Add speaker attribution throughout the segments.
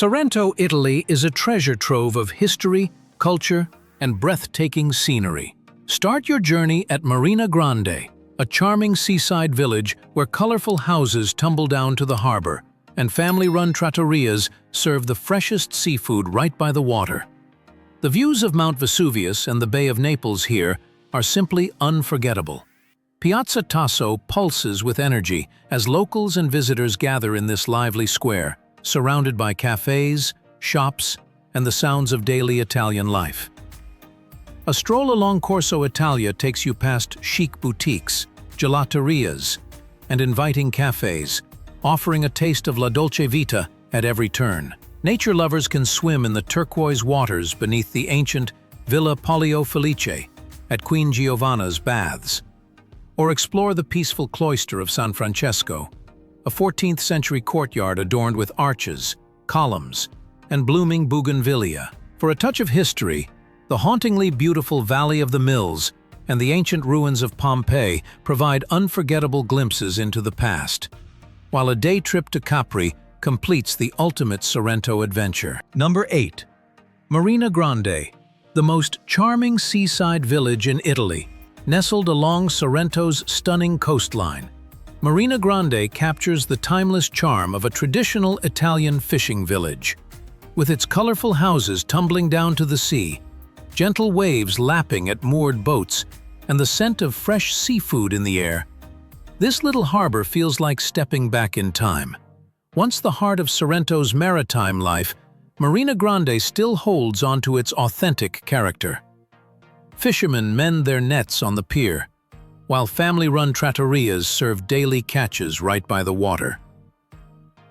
Speaker 1: Sorrento, Italy is a treasure trove of history, culture, and breathtaking scenery. Start your journey at Marina Grande, a charming seaside village where colorful houses tumble down to the harbor, and family-run trattorias serve the freshest seafood right by the water. The views of Mount Vesuvius and the Bay of Naples here are simply unforgettable. Piazza Tasso pulses with energy as locals and visitors gather in this lively square, surrounded by cafes, shops, and the sounds of daily Italian life. A stroll along Corso Italia takes you past chic boutiques, gelaterias, and inviting cafes, offering a taste of la dolce vita at every turn. Nature lovers can swim in the turquoise waters beneath the ancient Villa Pollio Felice at Queen Giovanna's baths, or explore the peaceful Cloister of San Francesco, a 14th-century courtyard adorned with arches, columns, and blooming bougainvillea. For a touch of history, the hauntingly beautiful Valley of the Mills and the ancient ruins of Pompeii provide unforgettable glimpses into the past, while a day trip to Capri completes the ultimate Sorrento adventure. Number 8. Marina Grande, the most charming seaside village in Italy, nestled along Sorrento's stunning coastline. Marina Grande captures the timeless charm of a traditional Italian fishing village. With its colorful houses tumbling down to the sea, gentle waves lapping at moored boats, and the scent of fresh seafood in the air, this little harbor feels like stepping back in time. Once the heart of Sorrento's maritime life, Marina Grande still holds onto its authentic character. Fishermen mend their nets on the pier, while family-run trattorias serve daily catches right by the water.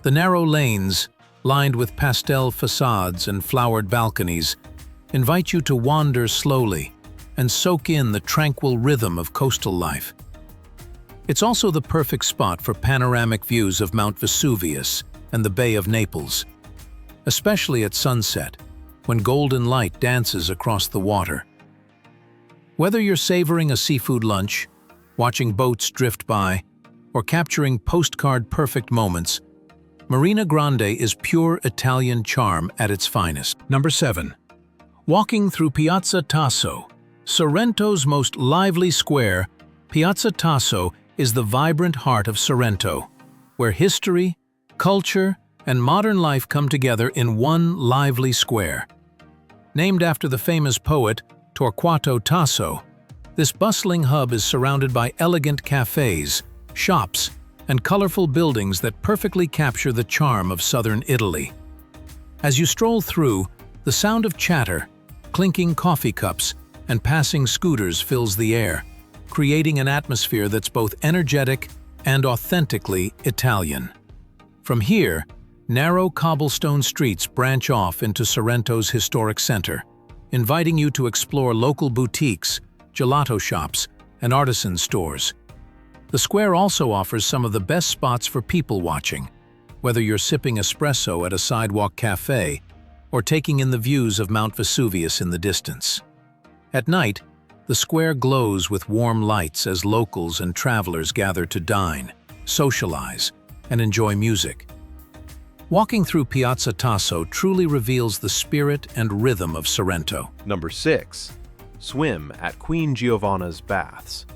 Speaker 1: The narrow lanes, lined with pastel facades and flowered balconies, invite you to wander slowly and soak in the tranquil rhythm of coastal life. It's also the perfect spot for panoramic views of Mount Vesuvius and the Bay of Naples, especially at sunset, when golden light dances across the water. Whether you're savoring a seafood lunch, watching boats drift by, or capturing postcard-perfect moments, Marina Grande is pure Italian charm at its finest. Number 7. Walking through Piazza Tasso, Sorrento's most lively square, Piazza Tasso is the vibrant heart of Sorrento, where history, culture, and modern life come together in one lively square. Named after the famous poet Torquato Tasso, this bustling hub is surrounded by elegant cafes, shops, and colorful buildings that perfectly capture the charm of southern Italy. As you stroll through, the sound of chatter, clinking coffee cups, and passing scooters fills the air, creating an atmosphere that's both energetic and authentically Italian. From here, narrow cobblestone streets branch off into Sorrento's historic center, inviting you to explore local boutiques, gelato shops, and artisan stores. The square also offers some of the best spots for people watching, whether you're sipping espresso at a sidewalk cafe or taking in the views of Mount Vesuvius in the distance. At night, the square glows with warm lights as locals and travelers gather to dine, socialize, and enjoy music. Walking through Piazza Tasso truly reveals the spirit and rhythm of Sorrento.
Speaker 2: Number 6. Swim at Queen Giovanna's baths.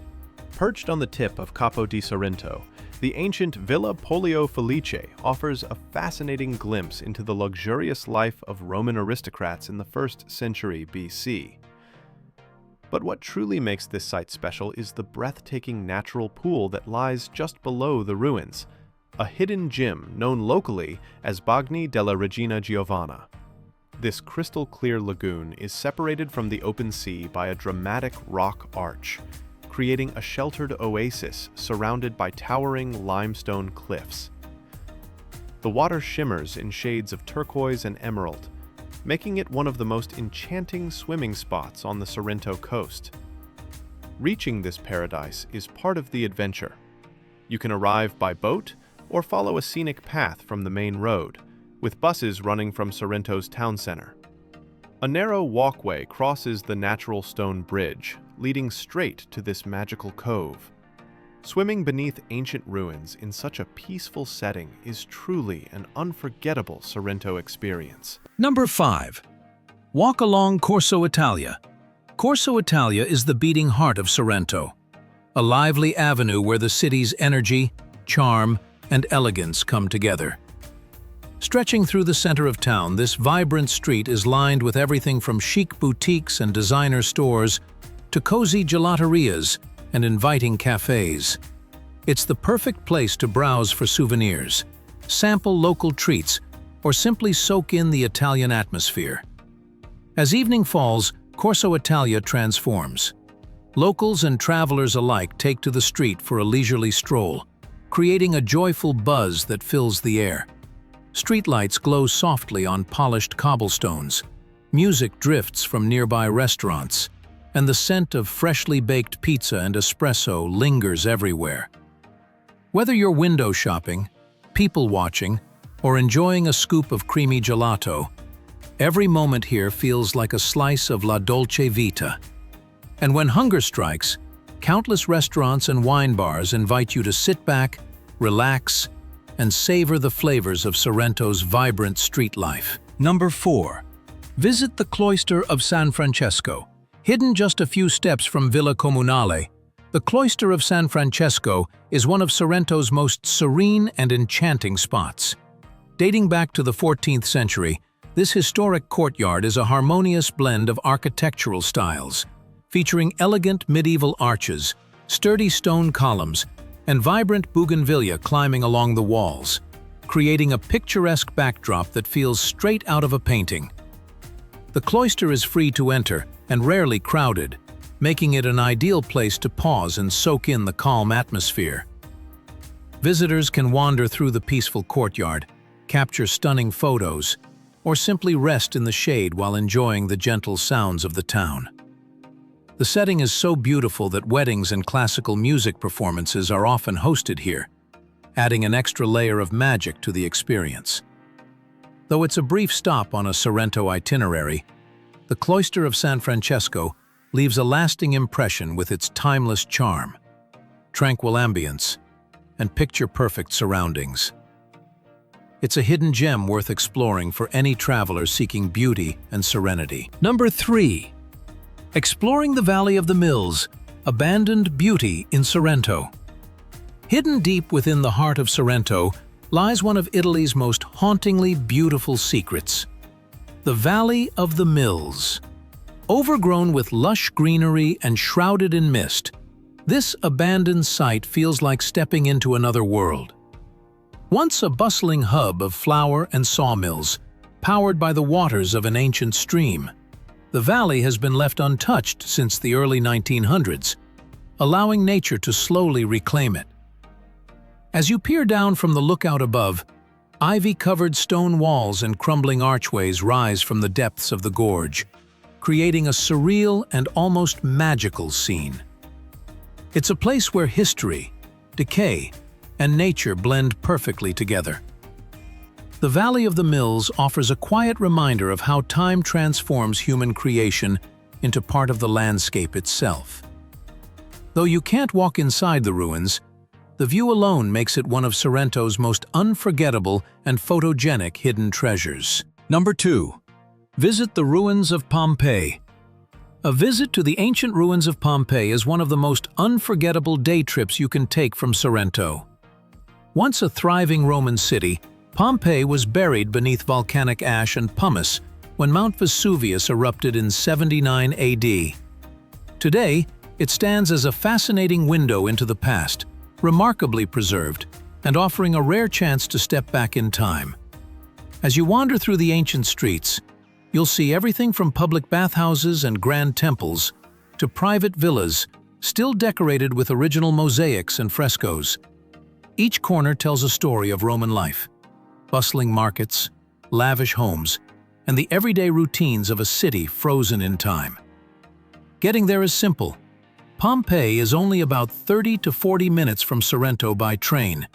Speaker 2: Perched on the tip of Capo di Sorrento, the ancient Villa Pollio Felice offers a fascinating glimpse into the luxurious life of Roman aristocrats in the 1st century BC. But what truly makes this site special is the breathtaking natural pool that lies just below the ruins, a hidden gem known locally as Bagni della Regina Giovanna. This crystal-clear lagoon is separated from the open sea by a dramatic rock arch, creating a sheltered oasis surrounded by towering limestone cliffs. The water shimmers in shades of turquoise and emerald, making it one of the most enchanting swimming spots on the Sorrento coast. Reaching this paradise is part of the adventure. You can arrive by boat or follow a scenic path from the main road, with buses running from Sorrento's town center. A narrow walkway crosses the natural stone bridge, leading straight to this magical cove. Swimming beneath ancient ruins in such a peaceful setting is truly an unforgettable Sorrento experience.
Speaker 1: Number 5. Walk along Corso Italia. Corso Italia is the beating heart of Sorrento, a lively avenue where the city's energy, charm, and elegance come together. Stretching through the center of town, this vibrant street is lined with everything from chic boutiques and designer stores to cozy gelaterias and inviting cafes. It's the perfect place to browse for souvenirs, sample local treats, or simply soak in the Italian atmosphere. As evening falls, Corso Italia transforms. Locals and travelers alike take to the street for a leisurely stroll, creating a joyful buzz that fills the air. Streetlights glow softly on polished cobblestones, music drifts from nearby restaurants, and the scent of freshly baked pizza and espresso lingers everywhere. Whether you're window shopping, people watching, or enjoying a scoop of creamy gelato, every moment here feels like a slice of la dolce vita. And when hunger strikes, countless restaurants and wine bars invite you to sit back, relax, and savor the flavors of Sorrento's vibrant street life. Number 4. Visit the Cloister of San Francesco. Hidden just a few steps from Villa Comunale, the Cloister of San Francesco is one of Sorrento's most serene and enchanting spots. Dating back to the 14th century, this historic courtyard is a harmonious blend of architectural styles, featuring elegant medieval arches, sturdy stone columns, and vibrant bougainvillea climbing along the walls, creating a picturesque backdrop that feels straight out of a painting. The cloister is free to enter and rarely crowded, making it an ideal place to pause and soak in the calm atmosphere. Visitors can wander through the peaceful courtyard, capture stunning photos, or simply rest in the shade while enjoying the gentle sounds of the town. The setting is so beautiful that weddings and classical music performances are often hosted here, adding an extra layer of magic to the experience. Though it's a brief stop on a Sorrento itinerary, the Cloister of San Francesco leaves a lasting impression with its timeless charm, tranquil ambience, and picture-perfect surroundings. It's a hidden gem worth exploring for any traveler seeking beauty and serenity. Number 3. Exploring the Valley of the Mills, abandoned beauty in Sorrento. Hidden deep within the heart of Sorrento lies one of Italy's most hauntingly beautiful secrets: the Valley of the Mills. Overgrown with lush greenery and shrouded in mist, this abandoned site feels like stepping into another world. Once a bustling hub of flour and sawmills, powered by the waters of an ancient stream, the valley has been left untouched since the early 1900s, allowing nature to slowly reclaim it. As you peer down from the lookout above, ivy-covered stone walls and crumbling archways rise from the depths of the gorge, creating a surreal and almost magical scene. It's a place where history, decay, and nature blend perfectly together. The Valley of the Mills offers a quiet reminder of how time transforms human creation into part of the landscape itself. Though you can't walk inside the ruins, the view alone makes it one of Sorrento's most unforgettable and photogenic hidden treasures. Number 2. Visit the ruins of Pompeii. A visit to the ancient ruins of Pompeii is one of the most unforgettable day trips you can take from Sorrento. Once a thriving Roman city, Pompeii was buried beneath volcanic ash and pumice when Mount Vesuvius erupted in 79 AD. Today, it stands as a fascinating window into the past, remarkably preserved, and offering a rare chance to step back in time. As you wander through the ancient streets, you'll see everything from public bathhouses and grand temples to private villas, still decorated with original mosaics and frescoes. Each corner tells a story of Roman life: bustling markets, lavish homes, and the everyday routines of a city frozen in time. Getting there is simple. Pompeii is only about 30 to 40 minutes from Sorrento by train,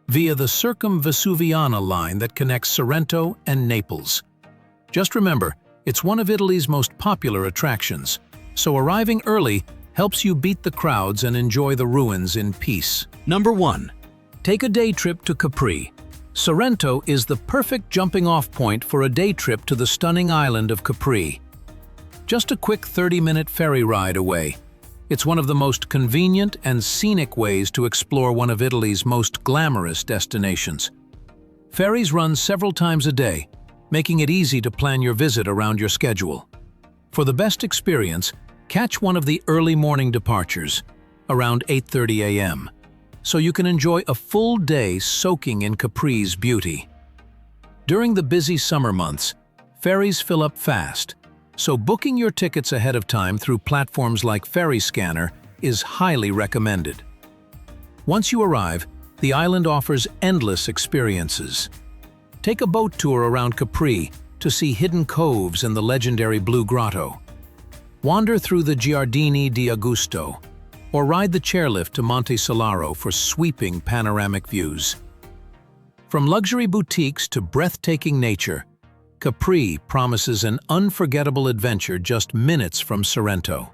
Speaker 1: via the Circumvesuviana line that connects Sorrento and Naples. Just remember, it's one of Italy's most popular attractions, so arriving early helps you beat the crowds and enjoy the ruins in peace.
Speaker 3: Number 1.
Speaker 1: Take a day trip to Capri. Sorrento is the perfect jumping-off point for a day trip to the stunning island of Capri. Just a quick 30-minute ferry ride away, it's one of the most convenient and scenic ways to explore one of Italy's most glamorous destinations. Ferries run several times a day, making it easy to plan your visit around your schedule. For the best experience, catch one of the early morning departures, around 8:30 a.m., so you can enjoy a full day soaking in Capri's beauty. During the busy summer months, ferries fill up fast, so booking your tickets ahead of time through platforms like Ferry Scanner is highly recommended. Once you arrive, the island offers endless experiences. Take a boat tour around Capri to see hidden coves and the legendary Blue Grotto. Wander through the Giardini di Augusto, or ride the chairlift to Monte Solaro for sweeping panoramic views. From luxury boutiques to breathtaking nature, Capri promises an unforgettable adventure just minutes from Sorrento.